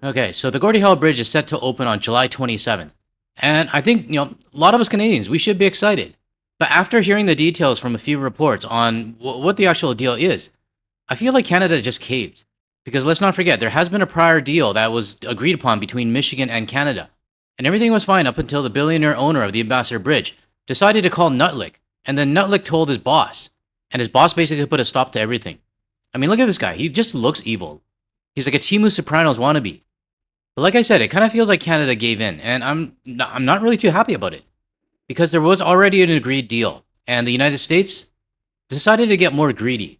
Okay, so the Gordie Howe Bridge is set to open on July 27th. And I think, a lot of us Canadians, we should be excited. But after hearing the details from a few reports on what the actual deal is, I feel like Canada just caved. Because let's not forget, there has been a prior deal that was agreed upon between Michigan and Canada. And everything was fine up until the billionaire owner of the Ambassador Bridge decided to call Nutlick. And then Nutlick told his boss. And his boss basically put a stop to everything. I mean, look at this guy. He just looks evil. He's like a Timu Sopranos wannabe. But like I said, it kind of feels like Canada gave in, and I'm not really too happy about it. Because there was already an agreed deal, and the United States decided to get more greedy.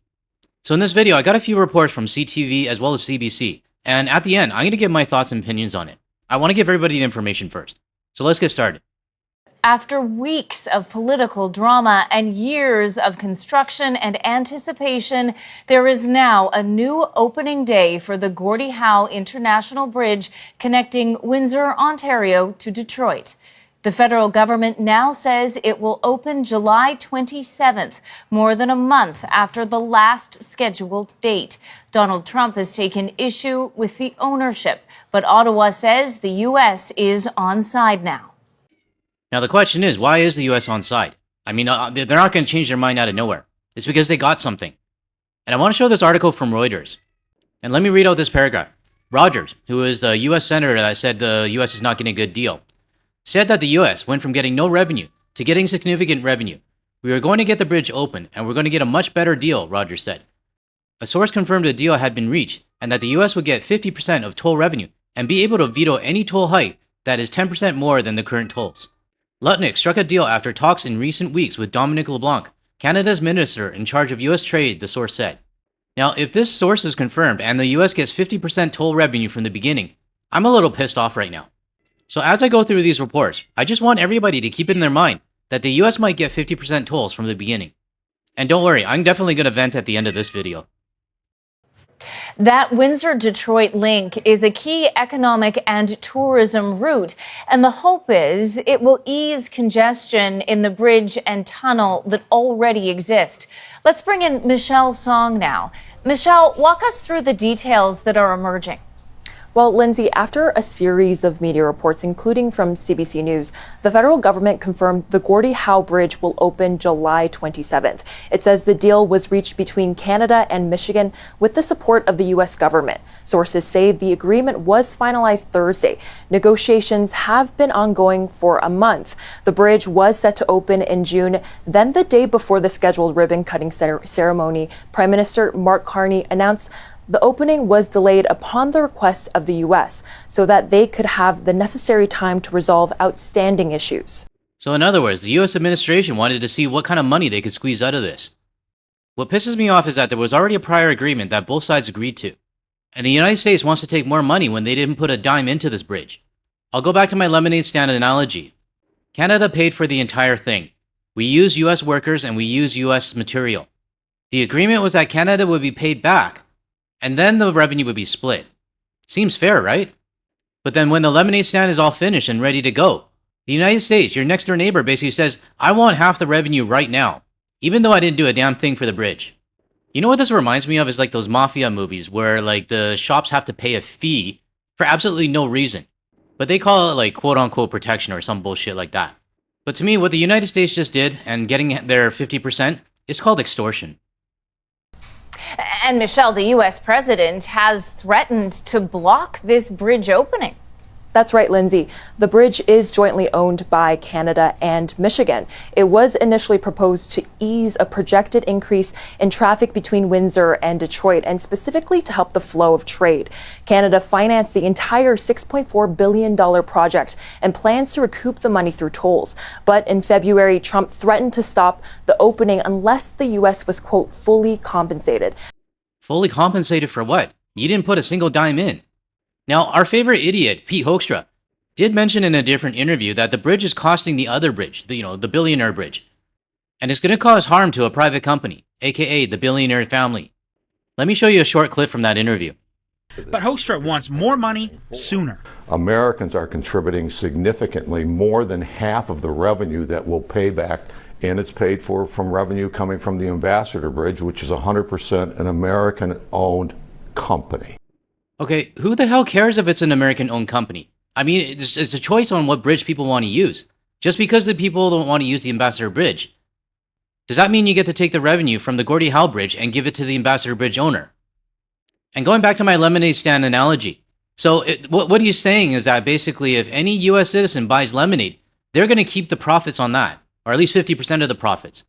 So in this video, I got a few reports from CTV as well as CBC, and at the end, I'm going to give my thoughts and opinions on it. I want to give everybody the information first. So let's get started. After weeks of political drama and years of construction and anticipation, there is now a new opening day for the Gordie Howe International Bridge connecting Windsor, Ontario to Detroit. The federal government now says it will open July 27th, more than a month after the last scheduled date. Donald Trump has taken issue with the ownership, but Ottawa says the U.S. is on side now. Now the question is, why is the US on side? I mean, they're not going to change their mind out of nowhere. It's because they got something. And I want to show this article from Reuters. And let me read out this paragraph. Rogers, who is the US senator that said the US is not getting a good deal, said that the US went from getting no revenue to getting significant revenue. We are going to get the bridge open, and we're going to get a much better deal, Rogers said. A source confirmed a deal had been reached, and that the US would get 50% of toll revenue and be able to veto any toll hike that is 10% more than the current tolls. Lutnick struck a deal after talks in recent weeks with Dominic LeBlanc, Canada's minister in charge of US trade, the source said. Now, if this source is confirmed and the US gets 50% toll revenue from the beginning, I'm a little pissed off right now. So as I go through these reports, I just want everybody to keep it in their mind that the US might get 50% tolls from the beginning. And don't worry, I'm definitely going to vent at the end of this video. That Windsor-Detroit link is a key economic and tourism route, and the hope is it will ease congestion in the bridge and tunnel that already exist. Let's bring in Michelle Song now. Michelle, walk us through the details that are emerging. Well, Lindsay, after a series of media reports, including from CBC News, the federal government confirmed the Gordie Howe Bridge will open July 27th. It says the deal was reached between Canada and Michigan with the support of the U.S. government. Sources say the agreement was finalized Thursday. Negotiations have been ongoing for a month. The bridge was set to open in June. Then the day before the scheduled ribbon-cutting ceremony, Prime Minister Mark Carney announced the opening was delayed upon the request of the U.S. so that they could have the necessary time to resolve outstanding issues. So in other words, the US administration wanted to see what kind of money they could squeeze out of this. What pisses me off is that there was already a prior agreement that both sides agreed to. And the United States wants to take more money when they didn't put a dime into this bridge. I'll go back to my lemonade stand analogy. Canada paid for the entire thing. We use US workers and we use US material. The agreement was that Canada would be paid back, and then the revenue would be split. Seems fair, right? But then when the lemonade stand is all finished and ready to go, the United States, your next door neighbor, basically says, I want half the revenue right now, even though I didn't do a damn thing for the bridge. You know what this reminds me of is like those mafia movies where like the shops have to pay a fee for absolutely no reason. But they call it like quote unquote protection or some bullshit like that. But to me, what the United States just did and getting their 50% is called extortion. And Michelle, the U.S. president has threatened to block this bridge opening. That's right, Lindsay. The bridge is jointly owned by Canada and Michigan. It was initially proposed to ease a projected increase in traffic between Windsor and Detroit, and specifically to help the flow of trade. Canada financed the entire $6.4 billion project and plans to recoup the money through tolls. But in February, Trump threatened to stop the opening unless the U.S. was, quote, fully compensated. Fully compensated for what? You didn't put a single dime in. Now, our favorite idiot, Pete Hoekstra, did mention in a different interview that the bridge is costing the other bridge, the billionaire bridge. And it's going to cause harm to a private company, aka the billionaire family. Let me show you a short clip from that interview. But Hoekstra wants more money sooner. Americans are contributing significantly more than half of the revenue that we'll pay back, and it's paid for from revenue coming from the Ambassador Bridge, which is 100% an American-owned company. Okay, who the hell cares if it's an American-owned company? I mean, it's a choice on what bridge people want to use. Just because the people don't want to use the Ambassador Bridge, does that mean you get to take the revenue from the Gordie Howe Bridge and give it to the Ambassador Bridge owner? And going back to my lemonade stand analogy, so what he's saying is that basically if any U.S. citizen buys lemonade, they're going to keep the profits on that, or at least 50% of the profits.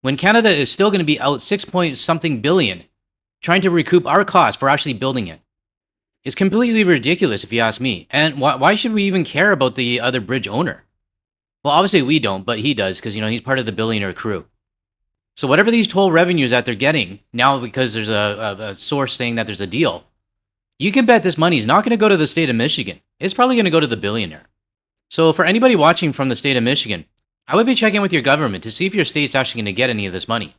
When Canada is still going to be out 6-point-something billion trying to recoup our cost for actually building it. It's completely ridiculous if you ask me. And why should we even care about the other bridge owner? Well, obviously we don't, but he does because, he's part of the billionaire crew. So whatever these toll revenues that they're getting, now because there's a source saying that there's a deal, you can bet this money is not going to go to the state of Michigan. It's probably going to go to the billionaire. So for anybody watching from the state of Michigan, I would be checking with your government to see if your state's actually going to get any of this money.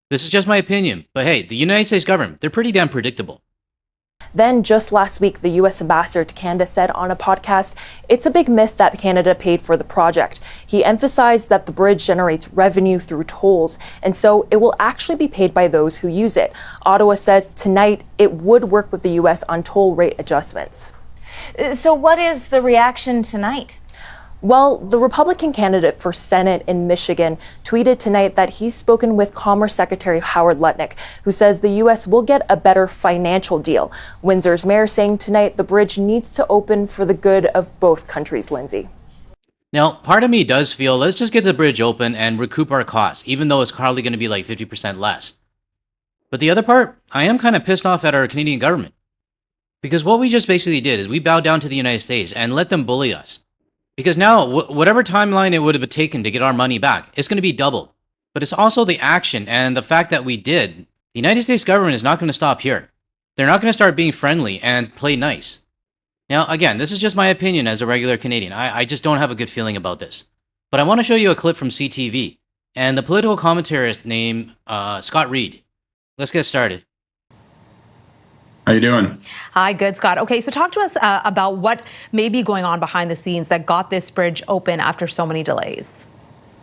This is just my opinion, but hey, the United States government, they're pretty damn predictable. Then just last week, the U.S. ambassador to Canada said on a podcast, it's a big myth that Canada paid for the project. He emphasized that the bridge generates revenue through tolls, and so it will actually be paid by those who use it. Ottawa says tonight it would work with the U.S. on toll rate adjustments. So what is the reaction tonight? Well, the Republican candidate for Senate in Michigan tweeted tonight that he's spoken with Commerce Secretary Howard Lutnick, who says the U.S. will get a better financial deal. Windsor's mayor saying tonight the bridge needs to open for the good of both countries, Lindsay. Now, part of me does feel let's just get the bridge open and recoup our costs, even though it's probably going to be like 50% less. But the other part, I am kind of pissed off at our Canadian government. Because what we just basically did is we bowed down to the United States and let them bully us. Because now, whatever timeline it would have taken to get our money back, it's going to be doubled. But it's also the action and the fact that we did. The United States government is not going to stop here. They're not going to start being friendly and play nice. Now, again, this is just my opinion as a regular Canadian. I just don't have a good feeling about this. But I want to show you a clip from CTV and the political commentarist named Scott Reed. Let's get started. How you doing? Hi, good, Scott. Okay, so talk to us about what may be going on behind the scenes that got this bridge open after so many delays.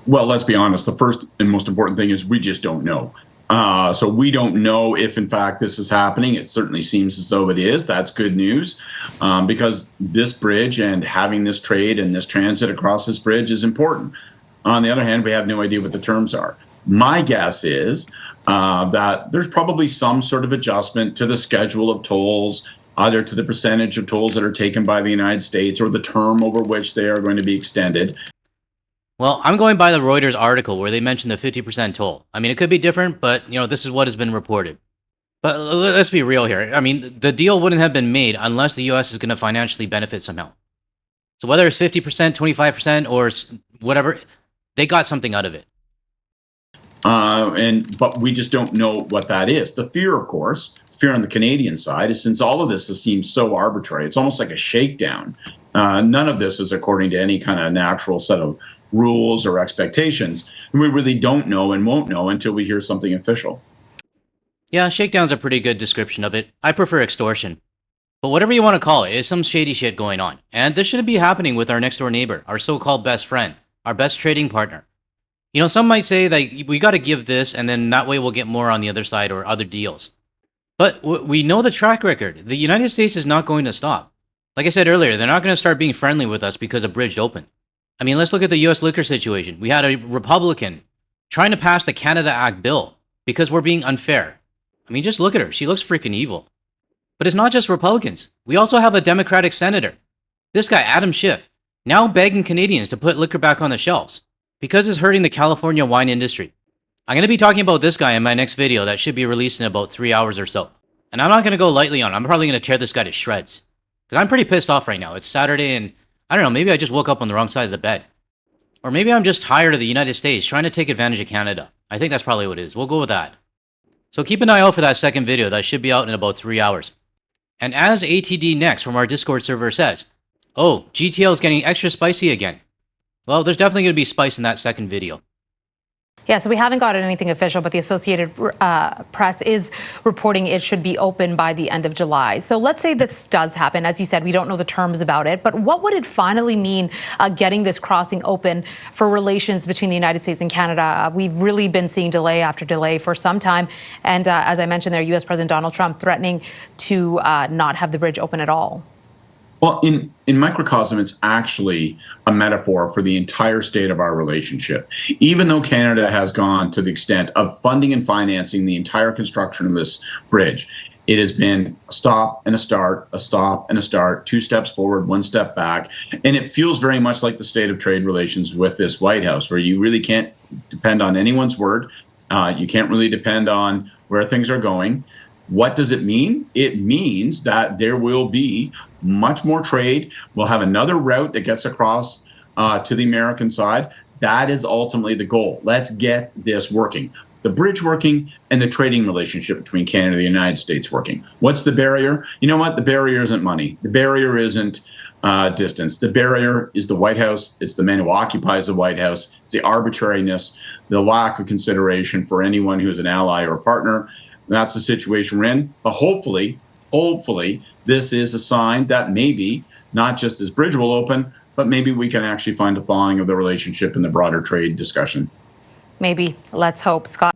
Well, let's be honest. The first and most important thing is we just don't know. So we don't know if, in fact, this is happening. It certainly seems as though it is. That's good news because this bridge and having this trade and this transit across this bridge is important. On the other hand, we have no idea what the terms are. My guess is that there's probably some sort of adjustment to the schedule of tolls, either to the percentage of tolls that are taken by the United States or the term over which they are going to be extended. Well, I'm going by the Reuters article where they mentioned the 50% toll. I mean, it could be different, but, this is what has been reported. But let's be real here. I mean, the deal wouldn't have been made unless the U.S. is going to financially benefit somehow. So whether it's 50%, 25%, or whatever, they got something out of it. But we just don't know what that is. The fear, of course, fear on the Canadian side is since all of this seems so arbitrary, it's almost like a shakedown. None of this is according to any kind of natural set of rules or expectations. And we really don't know and won't know until we hear something official. Yeah, shakedown's a pretty good description of it. I prefer extortion. But whatever you want to call it, it's some shady shit going on. And this shouldn't be happening with our next door neighbor, our so-called best friend, our best trading partner. Some might say that we got to give this and then that way we'll get more on the other side or other deals. But we know the track record. The United States is not going to stop. Like I said earlier, they're not going to start being friendly with us because a bridge opened. I mean, let's look at the U.S. liquor situation. We had a Republican trying to pass the Canada Act bill because we're being unfair. I mean, just look at her. She looks freaking evil. But it's not just Republicans. We also have a Democratic senator. This guy, Adam Schiff, now begging Canadians to put liquor back on the shelves because it's hurting the California wine industry. I'm going to be talking about this guy in my next video that should be released in about 3 hours or so. And I'm not going to go lightly on it. I'm probably going to tear this guy to shreds. Because I'm pretty pissed off right now. It's Saturday and I don't know, maybe I just woke up on the wrong side of the bed. Or maybe I'm just tired of the United States trying to take advantage of Canada. I think that's probably what it is. We'll go with that. So keep an eye out for that second video that should be out in about 3 hours. And as ATD Next from our Discord server says, oh, GTL is getting extra spicy again. Well, there's definitely going to be spice in that second video. Yeah, so we haven't gotten anything official, but the Associated Press is reporting it should be open by the end of July. So let's say this does happen. As you said, we don't know the terms about it, but what would it finally mean getting this crossing open for relations between the United States and Canada? We've really been seeing delay after delay for some time. And as I mentioned there, U.S. President Donald Trump threatening to not have the bridge open at all. Well, in microcosm, it's actually a metaphor for the entire state of our relationship. Even though Canada has gone to the extent of funding and financing the entire construction of this bridge, it has been a stop and a start, a stop and a start, 2 steps forward, 1 step back. And it feels very much like the state of trade relations with this White House, where you really can't depend on anyone's word. You can't really depend on where things are going. What does it mean? It means that there will be much more trade. We'll have another route that gets across to the American side. That is ultimately the goal. Let's get this working. The bridge working and the trading relationship between Canada and the United States working. What's the barrier? You know what? The barrier isn't money. The barrier isn't distance. The barrier is the White House. It's the man who occupies the White House. It's the arbitrariness, the lack of consideration for anyone who is an ally or a partner. That's the situation we're in. But hopefully, this is a sign that maybe not just this bridge will open, but maybe we can actually find a thawing of the relationship in the broader trade discussion. Maybe. Let's hope. Scott?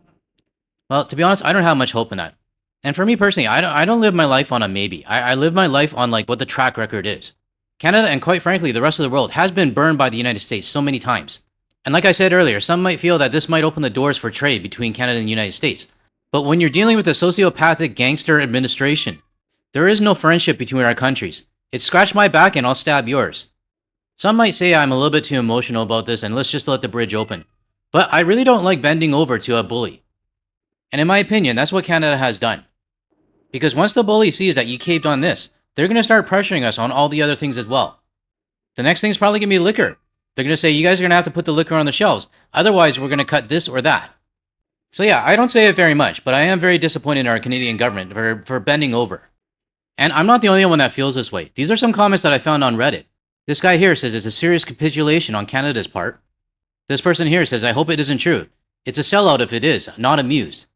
Well, to be honest, I don't have much hope in that. And for me personally, I don't live my life on a maybe. I live my life on like what the track record is. Canada, and quite frankly, the rest of the world, has been burned by the United States so many times. And like I said earlier, some might feel that this might open the doors for trade between Canada and the United States. But when you're dealing with a sociopathic gangster administration, there is no friendship between our countries. It's scratch my back and I'll stab yours. Some might say I'm a little bit too emotional about this and let's just let the bridge open. But I really don't like bending over to a bully. And in my opinion, that's what Canada has done. Because once the bully sees that you caved on this, they're going to start pressuring us on all the other things as well. The next thing's probably going to be liquor. They're going to say, you guys are going to have to put the liquor on the shelves. Otherwise, we're going to cut this or that. So yeah, I don't say it very much, but I am very disappointed in our Canadian government for bending over. And I'm not the only one that feels this way. These are some comments that I found on Reddit. This guy here says it's a serious capitulation on Canada's part. This person here says, I hope it isn't true. It's a sellout if it is, not amused.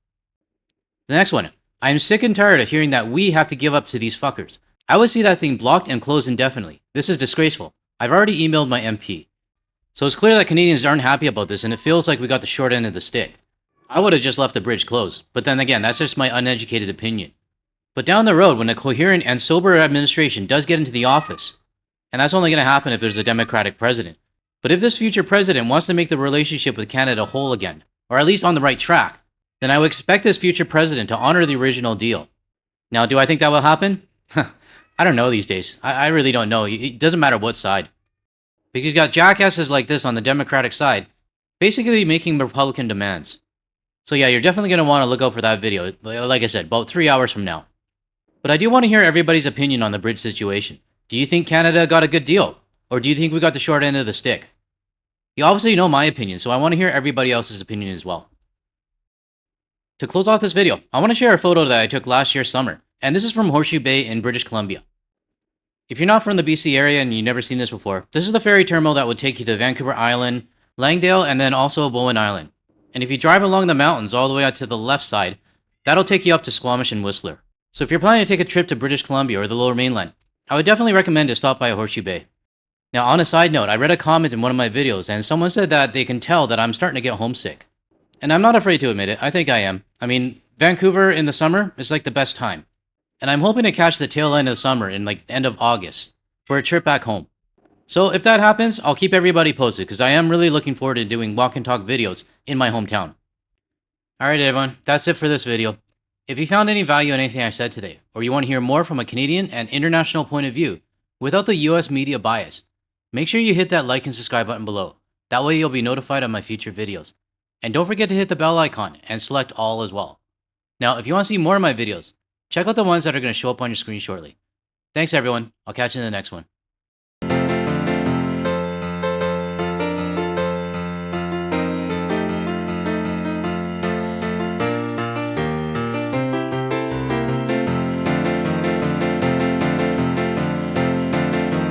The next one, I am sick and tired of hearing that we have to give up to these fuckers. I would see that thing blocked and closed indefinitely. This is disgraceful. I've already emailed my MP. So it's clear that Canadians aren't happy about this and it feels like we got the short end of the stick. I would have just left the bridge closed, but then again, that's just my uneducated opinion. But down the road, when a coherent and sober administration does get into the office, and that's only going to happen if there's a Democratic president, but if this future president wants to make the relationship with Canada whole again, or at least on the right track, then I would expect this future president to honor the original deal. Now, do I think that will happen? I don't know these days. I really don't know. It doesn't matter what side. Because you got jackasses like this on the Democratic side, basically making Republican demands. So yeah, you're definitely going to want to look out for that video, like I said, about 3 hours from now. But I do want to hear everybody's opinion on the bridge situation. Do you think Canada got a good deal? Or do you think we got the short end of the stick? You obviously know my opinion, so I want to hear everybody else's opinion as well. To close off this video, I want to share a photo that I took last year summer, and this is from Horseshoe Bay in British Columbia. If you're not from the BC area and you've never seen this before, this is the ferry terminal that would take you to Vancouver Island, Langdale, and then also Bowen Island. And if you drive along the mountains all the way out to the left side, that'll take you up to Squamish and Whistler. So if you're planning to take a trip to British Columbia or the Lower Mainland, I would definitely recommend to stop by Horseshoe Bay. Now, on a side note, I read a comment in one of my videos, and someone said that they can tell that I'm starting to get homesick. And I'm not afraid to admit it. I think I am. I mean, Vancouver in the summer is like the best time. And I'm hoping to catch the tail end of the summer in like the end of August for a trip back home. So if that happens, I'll keep everybody posted because I am really looking forward to doing walk and talk videos in my hometown. Alright everyone, that's it for this video. If you found any value in anything I said today, or you want to hear more from a Canadian and international point of view without the US media bias, make sure you hit that like and subscribe button below. That way you'll be notified of my future videos. And don't forget to hit the bell icon and select all as well. Now, if you want to see more of my videos, check out the ones that are going to show up on your screen shortly. Thanks everyone, I'll catch you in the next one.